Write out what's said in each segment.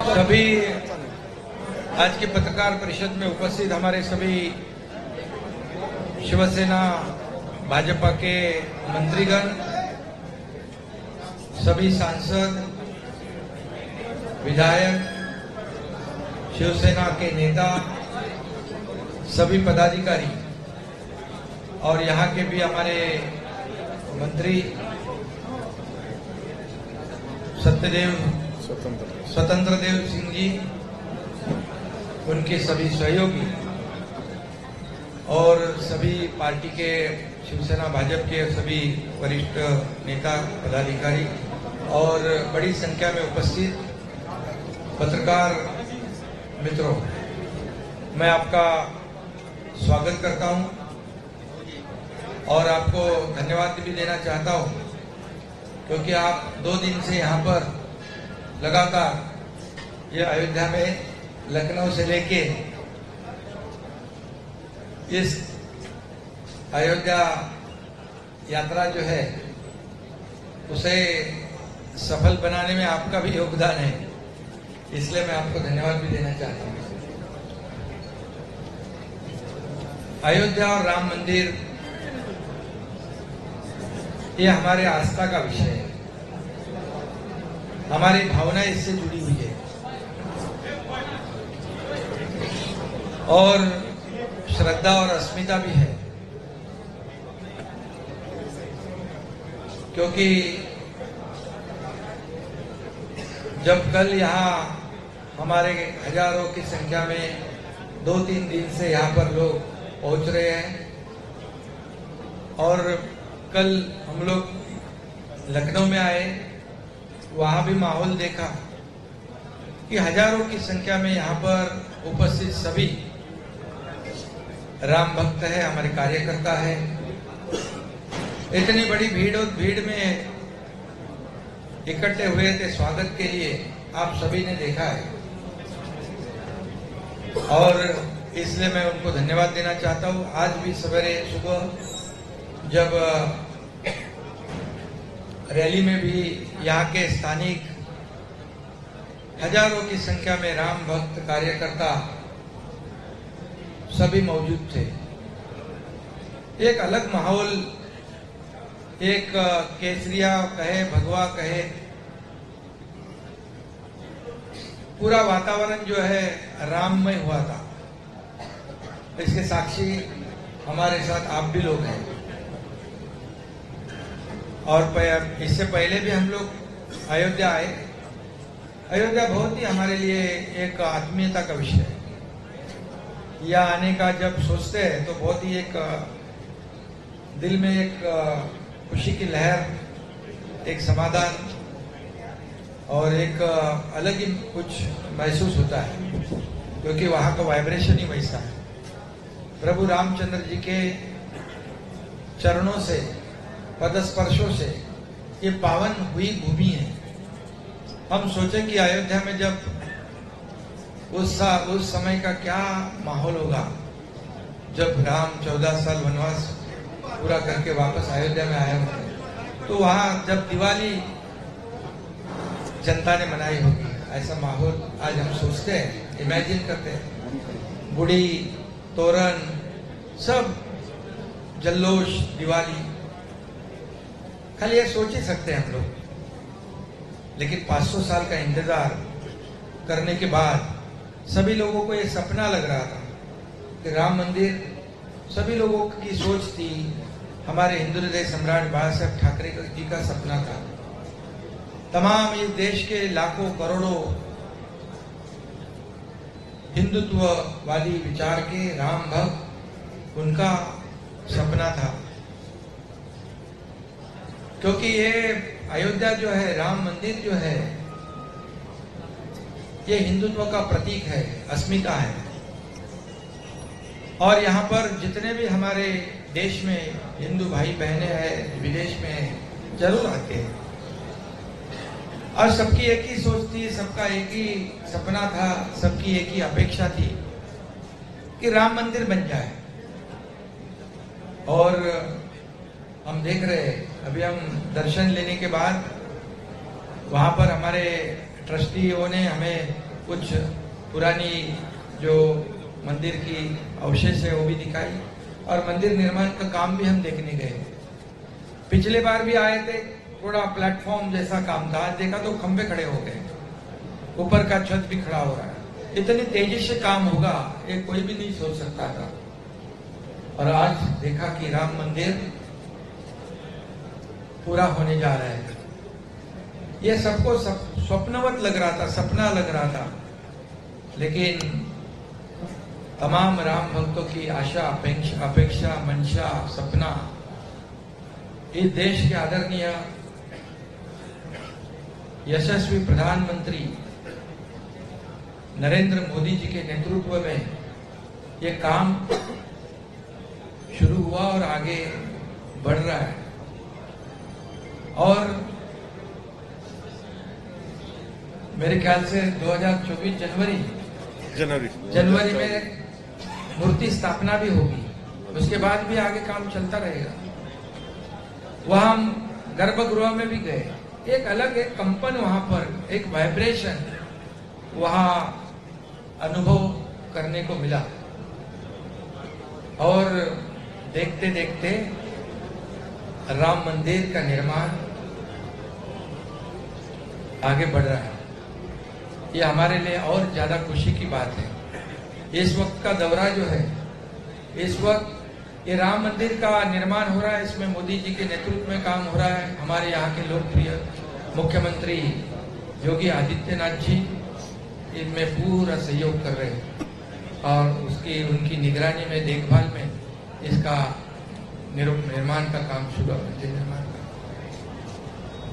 सभी आज की पत्रकार परिषद में उपस्थित हमारे सभी शिवसेना भाजपा के मंत्रीगण, सभी सांसद, विधायक, शिवसेना के नेता, सभी पदाधिकारी और यहाँ के भी हमारे मंत्री स्वतंत्र देव सिंह जी, उनके सभी सहयोगी और सभी पार्टी के शिवसेना भाजपा के सभी वरिष्ठ नेता पदाधिकारी और बड़ी संख्या में उपस्थित पत्रकार मित्रों, मैं आपका स्वागत करता हूं और आपको धन्यवाद भी देना चाहता हूं, क्योंकि आप 2 दिन से यहाँ पर लगातार ये अयोध्या में लखनऊ से लेके इस अयोध्या यात्रा जो है उसे सफल बनाने में आपका भी योगदान है, इसलिए मैं आपको धन्यवाद भी देना चाहता हूं। अयोध्या और राम मंदिर ये हमारे आस्था का विषय है, हमारी भावना इससे जुड़ी हुई है और श्रद्धा और अस्मिता भी है, क्योंकि जब कल यहाँ हमारे हजारों की संख्या में 2-3 दिन से यहाँ पर लोग पहुंच रहे हैं और कल हम लोग लखनऊ में आए, वहां भी माहौल देखा कि हजारों की संख्या में यहाँ पर उपस्थित सभी राम भक्त है, हमारे कार्यकर्ता है। इतनी बड़ी भीड़ और भीड़ में इकट्ठे हुए थे स्वागत के लिए, आप सभी ने देखा है और इसलिए मैं उनको धन्यवाद देना चाहता हूँ। आज भी सवेरे सुबह जब रैली में भी यहाँ के स्थानिक हजारों की संख्या में राम भक्त कार्यकर्ता सभी मौजूद थे। एक अलग माहौल, एक केसरिया कहे, भगवा कहे, पूरा वातावरण जो है राममय हुआ था। इसके साक्षी हमारे साथ आप भी लोग हैं और इससे पहले भी हम लोग अयोध्या आए। अयोध्या बहुत ही हमारे लिए एक आत्मीयता का विषय है। यहाँ आने का जब सोचते हैं तो बहुत ही एक दिल में एक खुशी की लहर, एक समाधान और एक अलग ही कुछ महसूस होता है, क्योंकि वहाँ का वाइब्रेशन ही वैसा है। प्रभु रामचंद्र जी के चरणों से, पदस्पर्शों से ये पावन हुई भूमि है। हम सोचे कि अयोध्या में जब उस समय का क्या माहौल होगा जब राम 14 साल वनवास पूरा करके वापस अयोध्या में आए होंगे, तो वहां जब दिवाली जनता ने मनाई होगी, ऐसा माहौल आज हम सोचते हैं, इमेजिन करते हैं। गुड़ी, तोरण, सब जल्लोष, दिवाली, खाली ये सोच ही सकते हैं हम लोग। लेकिन 500 साल का इंतजार करने के बाद सभी लोगों को ये सपना लग रहा था कि राम मंदिर, सभी लोगों की सोच थी, हमारे हिंदू हृदय सम्राट बाला साहेब ठाकरे जी का सपना था। तमाम इस देश के लाखों करोड़ों हिंदुत्ववादी विचार के राम भक्त, उनका सपना था। क्योंकि ये अयोध्या जो है, राम मंदिर जो है, ये हिंदुत्व का प्रतीक है, अस्मिता है। और यहाँ पर जितने भी हमारे देश में हिंदू भाई बहनें हैं, विदेश में जरूर आते हैं और सबकी एक ही सोच थी, सबका एक ही सपना था, सबकी एक ही अपेक्षा थी कि राम मंदिर बन जाए। और हम देख रहे हैं, अभी हम दर्शन लेने के बाद वहां पर हमारे ट्रस्टियों ने हमें कुछ पुरानी जो मंदिर की अवशेष है वो भी दिखाई और मंदिर निर्माण का काम भी हम देखने गए। पिछले बार भी आए थे, थोड़ा प्लेटफॉर्म जैसा काम था, आज देखा तो खंबे खड़े हो गए, ऊपर का छत भी खड़ा हो रहा है। इतनी तेजी से काम होगा ये कोई भी नहीं सोच सकता था। और आज देखा कि राम मंदिर पूरा होने जा रहा है। ये सबको स्वप्नवत लग रहा था, सपना लग रहा था, लेकिन तमाम राम भक्तों की आशा अपेक्षा मंशा सपना इस देश के आदरणीय यशस्वी प्रधानमंत्री नरेंद्र मोदी जी के नेतृत्व में ये काम शुरू हुआ और आगे बढ़ रहा है। और मेरे ख्याल से 2024 जनवरी में मूर्ति स्थापना भी होगी, उसके बाद भी आगे काम चलता रहेगा। वहां हम गर्भगृह में भी गए, एक अलग एक कंपन वहां पर, एक वाइब्रेशन वहां अनुभव करने को मिला। और देखते देखते राम मंदिर का निर्माण आगे बढ़ रहा है। ये हमारे लिए और ज्यादा खुशी की बात है। इस वक्त का दौरा जो है, इस वक्त ये राम मंदिर का निर्माण हो रहा है, इसमें मोदी जी के नेतृत्व में काम हो रहा है। हमारे यहाँ के लोकप्रिय मुख्यमंत्री योगी आदित्यनाथ जी इनमें पूरा सहयोग कर रहे हैं और उनकी निगरानी में, देखभाल में इसका निर्माण का काम शुरू है।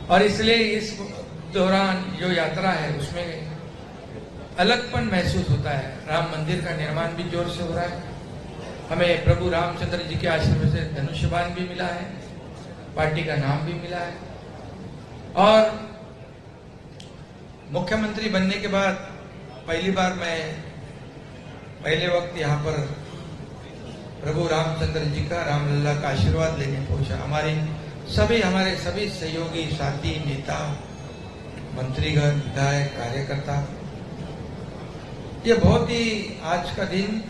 और इसलिए इस दौरान जो यात्रा है उसमें अलगपन महसूस होता है। राम मंदिर का निर्माण भी जोर से हो रहा है। हमें प्रभु रामचंद्र जी के आश्रम से धनुष्यबाण भी मिला है, पार्टी का नाम भी मिला है। और मुख्यमंत्री बनने के बाद पहली बार मैं पहले वक्त यहाँ पर प्रभु रामचंद्र जी का, रामलला का आशीर्वाद लेने पहुंचा। हमारे सभी सहयोगी साथी, नेता, मंत्रीगण, विधायक, कार्यकर्ता, ये बहुत ही आज का दिन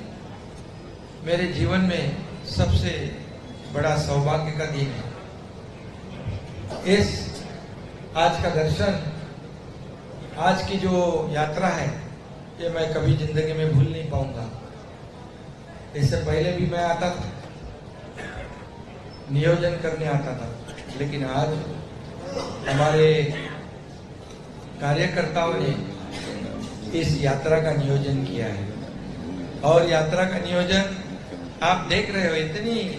मेरे जीवन में सबसे बड़ा सौभाग्य का दिन है। आज का दर्शन, आज की जो यात्रा है, ये मैं कभी जिंदगी में भूल नहीं पाऊंगा। इससे पहले भी मैं आता था, नियोजन करने आता था, लेकिन आज हमारे कार्यकर्ताओं ने इस यात्रा का नियोजन किया है। और यात्रा का नियोजन आप देख रहे हो, इतनी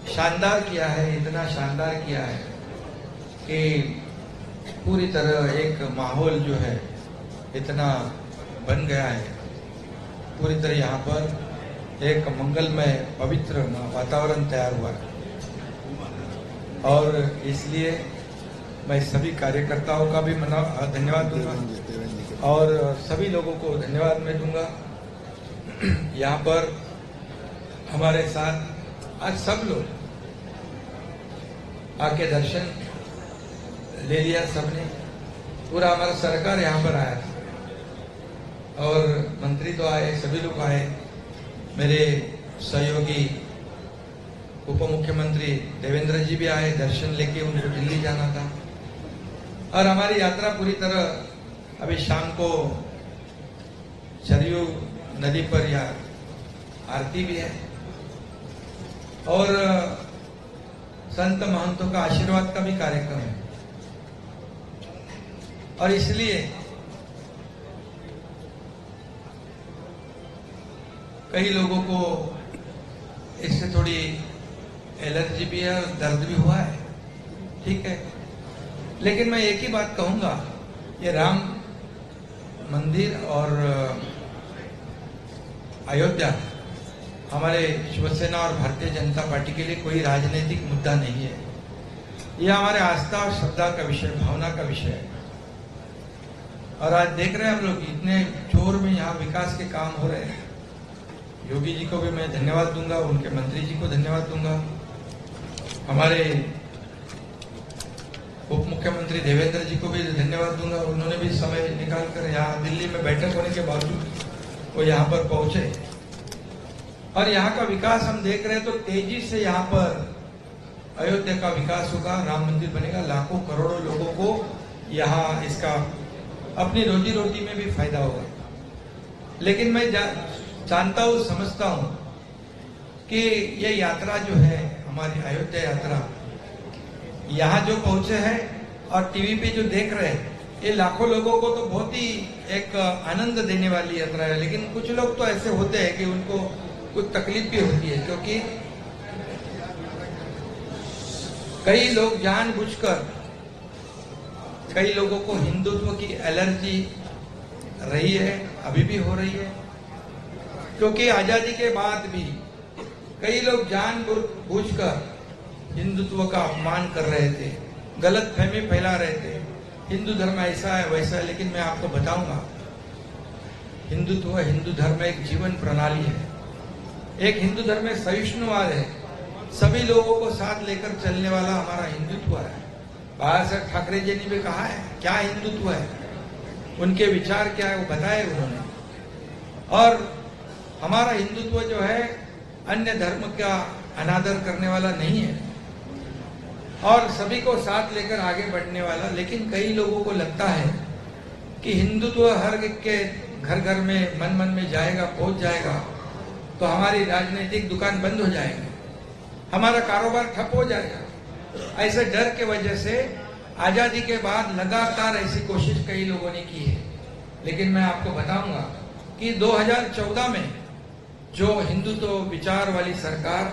शानदार किया है, इतना शानदार किया है कि पूरी तरह एक माहौल जो है इतना बन गया है। पूरी तरह यहाँ पर एक मंगलमय पवित्र वातावरण तैयार हुआ है। और इसलिए मैं सभी कार्यकर्ताओं का भी धन्यवाद दूंगा और सभी लोगों को धन्यवाद मैं दूंगा। यहाँ पर हमारे साथ आज सब लोग आके दर्शन ले लिया, सबने, पूरा हमारा सरकार यहाँ पर आया था और मंत्री तो आए, सभी लोग आए। मेरे सहयोगी उप मुख्यमंत्री देवेंद्र जी भी आए, दर्शन लेके उनको दिल्ली जाना था। और हमारी यात्रा पूरी तरह अभी शाम को सरयू नदी पर या आरती भी है और संत महंतों का आशीर्वाद का भी कार्यक्रम है। और इसलिए कई लोगों को इससे थोड़ी एलर्जी भी है और दर्द भी हुआ है, ठीक है। लेकिन मैं एक ही बात कहूंगा, ये राम मंदिर और अयोध्या हमारे शिवसेना और भारतीय जनता पार्टी के लिए कोई राजनीतिक मुद्दा नहीं है। यह हमारे आस्था और श्रद्धा का विषय, भावना का विषय है। और आज देख रहे हैं हम लोग इतने जोर में यहाँ विकास के काम हो रहे हैं। योगी जी को भी मैं धन्यवाद दूंगा, उनके मंत्री जी को धन्यवाद दूंगा, हमारे उप मुख्यमंत्री देवेंद्र जी को भी धन्यवाद दूंगा, उन्होंने भी समय निकालकर यहाँ दिल्ली में बैठक होने के बावजूद वो यहाँ पर पहुंचे। और यहाँ का विकास हम देख रहे हैं तो तेजी से यहाँ पर अयोध्या का विकास होगा, राम मंदिर बनेगा, लाखों करोड़ों लोगों को यहाँ इसका अपनी रोजी रोटी में भी फायदा होगा। लेकिन मैं जानता हूँ, समझता हूँ कि ये यात्रा जो है हमारी अयोध्या यात्रा, यहाँ जो पहुंचे हैं और टीवी पे जो देख रहे हैं, ये लाखों लोगों को तो बहुत ही एक आनंद देने वाली यात्रा है। लेकिन कुछ लोग तो ऐसे होते हैं कि उनको कुछ तकलीफ भी होती है, क्योंकि कई लोग जानबूझकर, कई लोगों को हिंदुत्व की एलर्जी रही है, अभी भी हो रही है, क्योंकि आजादी के बाद भी कई लोग जानबूझकर हिंदुत्व का अपमान कर रहे थे, गलत फहमी फैला रहे थे, हिंदू धर्म ऐसा है वैसा है। लेकिन मैं आपको बताऊंगा, हिंदुत्व, हिंदू धर्म एक जीवन प्रणाली है, एक हिंदू धर्म में सहिष्णुवाद है, सभी लोगों को साथ लेकर चलने वाला हमारा हिंदुत्व है। बाला साहब ठाकरे जी ने भी कहा है क्या हिंदुत्व है, उनके विचार क्या है वो बताए उन्होंने। और हमारा हिंदुत्व जो है अन्य धर्म का अनादर करने वाला नहीं है और सभी को साथ लेकर आगे बढ़ने वाला। लेकिन कई लोगों को लगता है कि हिंदुत्व हर के घर घर में, मन मन में जाएगा, पहुंच जाएगा तो हमारी राजनीतिक दुकान बंद हो जाएगी, हमारा कारोबार ठप हो जाएगा। ऐसे डर के वजह से आजादी के बाद लगातार ऐसी कोशिश कई लोगों ने की है। लेकिन मैं आपको बताऊंगा कि 2014 में जो हिंदुत्व विचार वाली सरकार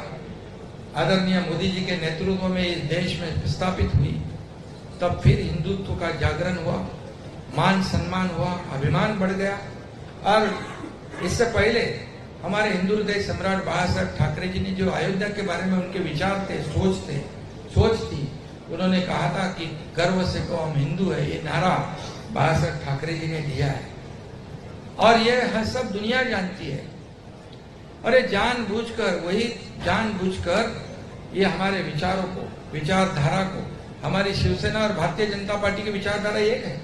आदरणीय मोदी जी के नेतृत्व में इस देश में स्थापित हुई, तब फिर हिंदुत्व का जागरण हुआ, मान सम्मान हुआ, अभिमान बढ़ गया। और इससे पहले हमारे हिंदू हृदय सम्राट बाला साहब ठाकरे जी ने जो अयोध्या के बारे में उनके विचार थे, सोच थी, उन्होंने कहा था कि गर्व से को हम हिंदू है, ये नारा बाला साहब ठाकरे जी ने दिया है और ये सब दुनिया जानती है। और ये जानबूझकर ये हमारे विचारों को, विचारधारा को, हमारी शिवसेना और भारतीय जनता पार्टी की विचारधारा एक है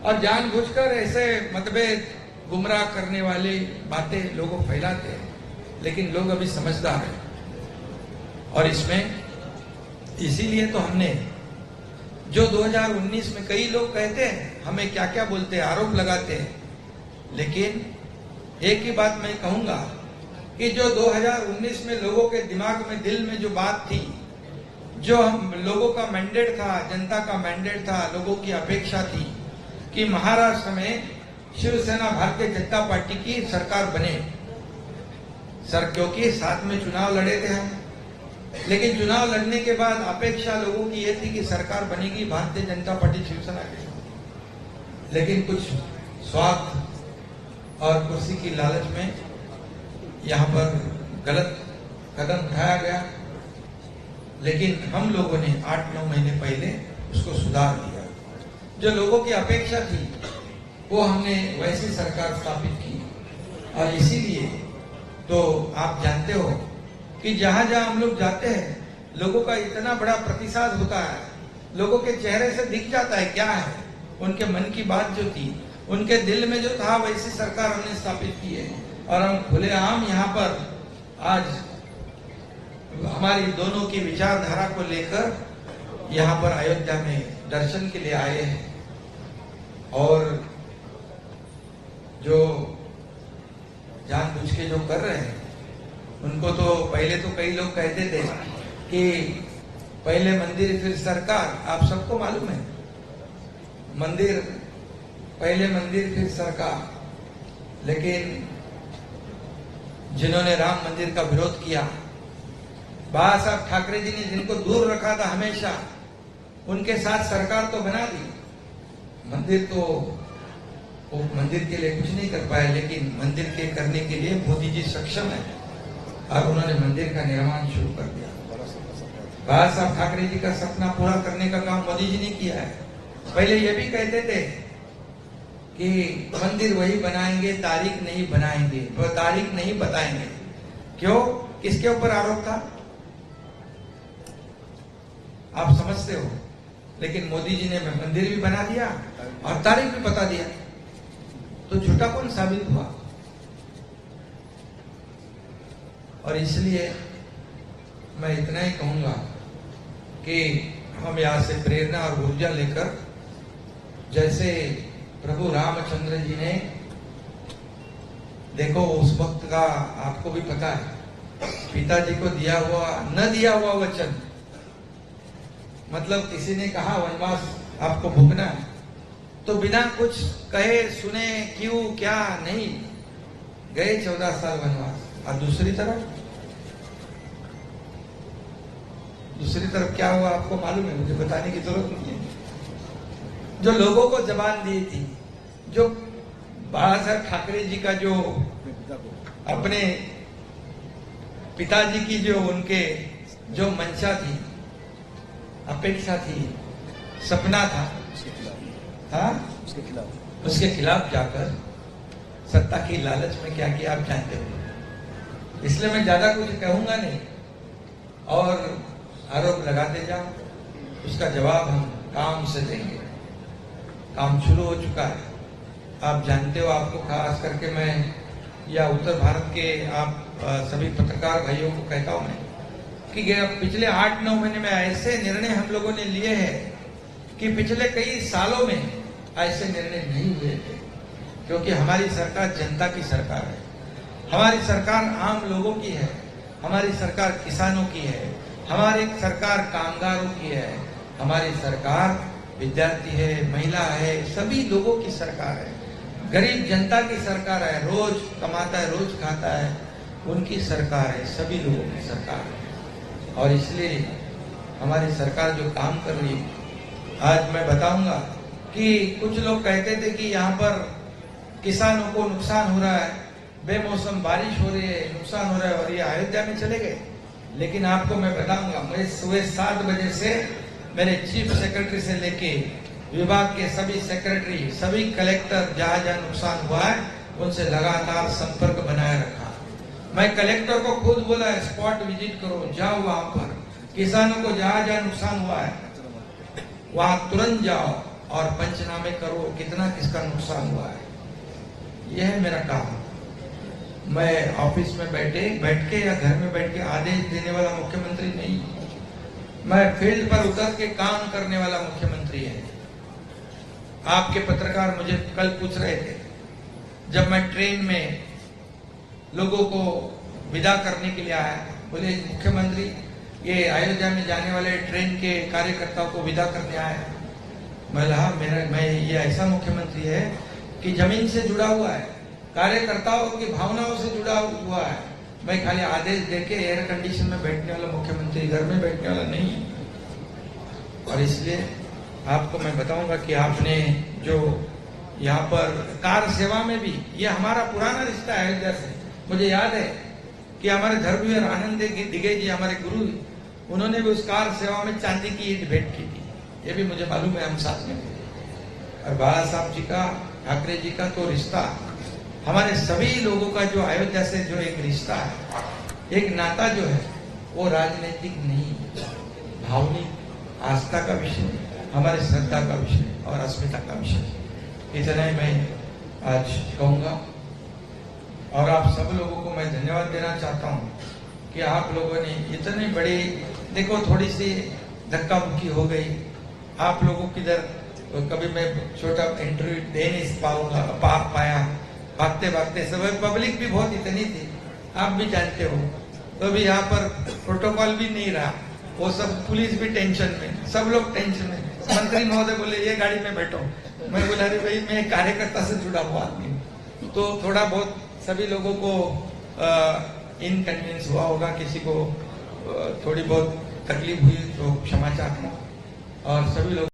और जानबूझकर ऐसे मतभेद, गुमराह करने वाली बातें लोगों फैलाते हैं। लेकिन लोग अभी समझदार हैं और इसमें इसीलिए तो हमने जो 2019 में, कई लोग कहते हैं हमें क्या क्या बोलते हैं, आरोप लगाते हैं, लेकिन एक ही बात मैं कहूंगा कि जो 2019 में लोगों के दिमाग में, दिल में जो बात थी, जो हम लोगों का मैंडेट था, जनता का मैंडेट था, लोगों की अपेक्षा थी कि महाराष्ट्र में शिवसेना भारतीय जनता पार्टी की सरकार बने सर, क्योंकि साथ में चुनाव लड़े थे हम। लेकिन चुनाव लड़ने के बाद अपेक्षा लोगों की यह थी कि सरकार बनेगी भारतीय जनता पार्टी शिवसेना के साथ। लेकिन कुछ स्वार्थ और कुर्सी की लालच में यहाँ पर गलत कदम उठाया गया। लेकिन हम लोगों ने 8-9 महीने पहले उसको सुधार दिया। जो लोगों की अपेक्षा थी वो हमने वैसी सरकार स्थापित की और इसीलिए तो आप जानते हो कि जहां जहां हम लोग जाते हैं लोगों का इतना बड़ा प्रतिसाद होता है, लोगों के चेहरे से दिख जाता है क्या है उनके मन की बात, जो थी उनके दिल में जो था, वैसी सरकार हमने स्थापित की है। और हम खुलेआम यहाँ पर आज हमारी दोनों की विचारधारा को लेकर यहाँ पर अयोध्या में दर्शन के लिए आए हैं। और जो जानबूझ के जो कर रहे हैं उनको तो पहले तो कई लोग कहते थे कि पहले मंदिर फिर सरकार। आप सबको मालूम है, मंदिर पहले मंदिर फिर सरकार। लेकिन जिन्होंने राम मंदिर का विरोध किया, बाला साहब ठाकरे जी ने जिनको दूर रखा था हमेशा, उनके साथ सरकार तो बना दी। मंदिर तो वो मंदिर के लिए कुछ नहीं कर पाए, लेकिन मंदिर के करने के लिए मोदी जी सक्षम है और उन्होंने मंदिर का निर्माण शुरू कर दिया। बाला साहब ठाकरे जी का सपना पूरा करने का काम मोदी जी ने किया है। पहले ये भी कहते थे कि मंदिर वही बनाएंगे, तारीख नहीं बनाएंगे, वो तारीख नहीं बताएंगे। क्यों? किसके ऊपर आरोप था? आप समझते हो लेकिन मोदी जी ने मंदिर भी बना दिया और तारीख भी बता दिया, तो झूठा कौन साबित हुआ? और इसलिए मैं इतना ही कहूंगा कि हम यहाँ से प्रेरणा और ऊर्जा लेकर, जैसे प्रभु रामचंद्र जी ने, देखो उस वक्त का आपको भी पता है, पिताजी को दिया हुआ न दिया हुआ वचन, मतलब किसी ने कहा वनवास आपको भोगना है, तो बिना कुछ कहे सुने क्यों क्या नहीं गए 14 साल वनवास। और दूसरी तरफ क्या हुआ आपको मालूम है, मुझे बताने की जरूरत नहीं है। जो लोगों को जबान दी थी, जो बाला साहब ठाकरे जी का जो अपने पिताजी की जो उनके जो मंशा थी, अपेक्षा थी, सपना था, उसके खिलाफ जाकर सत्ता की लालच में क्या किया आप जानते हो। इसलिए मैं ज्यादा कुछ कहूंगा नहीं और आरोप लगाते जाओ, उसका जवाब हम काम से देंगे। काम शुरू हो चुका है, आप जानते हो। आपको खास करके मैं या उत्तर भारत के आप सभी पत्रकार भाइयों को कहता हूं मैं कि पिछले 8-9 महीने में ऐसे निर्णय हम लोगों ने लिए हैं कि पिछले कई सालों में ऐसे निर्णय नहीं हुए थे, क्योंकि हमारी सरकार जनता की सरकार है, हमारी सरकार आम लोगों की है, हमारी सरकार किसानों की है, हमारी सरकार कामगारों की है, हमारी सरकार विद्यार्थी है, महिला है, सभी लोगों की सरकार है, गरीब जनता की सरकार है, रोज कमाता है रोज खाता है, उनकी सरकार है, सभी लोगों की सरकार है। और इसलिए हमारी सरकार जो काम कर रही है, आज मैं बताऊंगा कि कुछ लोग कहते थे कि यहाँ पर किसानों को नुकसान हो रहा है, बेमौसम बारिश हो रही है, नुकसान हो रहा है, और ये अयोध्या में चले गए। लेकिन आपको मैं बताऊंगा, मैं सुबह 7 बजे से मेरे चीफ सेक्रेटरी से लेके विभाग के सभी सेक्रेटरी, सभी कलेक्टर, जहां जहां नुकसान हुआ है उनसे लगातार संपर्क बनाए रखा। मैं कलेक्टर को खुद बोला स्पॉट विजिट करो, जाओ वहां पर, किसानों को जहां जहां नुकसान हुआ है वहां तुरंत जाओ और पंचनामे करो, कितना किसका नुकसान हुआ है। यह है मेरा काम। मैं ऑफिस में बैठ के या घर में बैठ के आदेश देने वाला मुख्यमंत्री नहीं, मैं फील्ड पर उतर के काम करने वाला मुख्यमंत्री है। आपके पत्रकार मुझे कल पूछ रहे थे, जब मैं ट्रेन में लोगों को विदा करने के लिए आया, बोले मुख्यमंत्री ये अयोध्या में जाने वाले ट्रेन के कार्यकर्ताओं को विदा करने आया। मैं ये ऐसा मुख्यमंत्री है कि जमीन से जुड़ा हुआ है, कार्यकर्ताओं की भावनाओं से जुड़ा हुआ है। मैं खाली आदेश देके एयर कंडीशन में बैठने वाला मुख्यमंत्री, घर में बैठने वाला नहीं है। और इसलिए आपको मैं बताऊंगा कि आपने जो यहाँ पर कार सेवा में भी, ये हमारा पुराना रिश्ता है अयोध्या से। मुझे याद है कि हमारे धर्मवीर आनंद दिगे जी, हमारे गुरु, उन्होंने भी उस कार सेवा में चांदी की ईंट भेंट की थी, ये भी मुझे मालूम है, हम साथ में थे। और बाला साहब जी का, ठाकरे जी का तो रिश्ता, हमारे सभी लोगों का जो अयोध्या से जो एक रिश्ता है, एक नाता जो है, वो राजनीतिक नहीं, भावनिक आस्था का विषय, हमारे श्रद्धा का विषय और अस्मिता का विषय। इतना ही मैं आज कहूंगा और आप सब लोगों को मैं धन्यवाद देना चाहता हूं कि आप लोगों ने इतने बड़े, देखो थोड़ी सी धक्का मुक्की हो गई आप लोगों की इधर, कभी मैं छोटा इंटरव्यू दे नहीं पाया, भागते भागते सब, पब्लिक भी बहुत इतनी थी, आप भी जानते हो, तो भी यहाँ पर प्रोटोकॉल भी नहीं रहा, वो सब पुलिस भी टेंशन में, सब लोग टेंशन में। मंत्री महोदय बोले ये गाड़ी में बैठो, मैं बोला अरे भाई मैं कार्यकर्ता से जुड़ा हुआ आदमी, तो थोड़ा बहुत सभी लोगों को इनकन्वीनियंस हुआ होगा, किसी को थोड़ी बहुत तकलीफ हुई तो क्षमा चाहता हूँ। और सभी लोग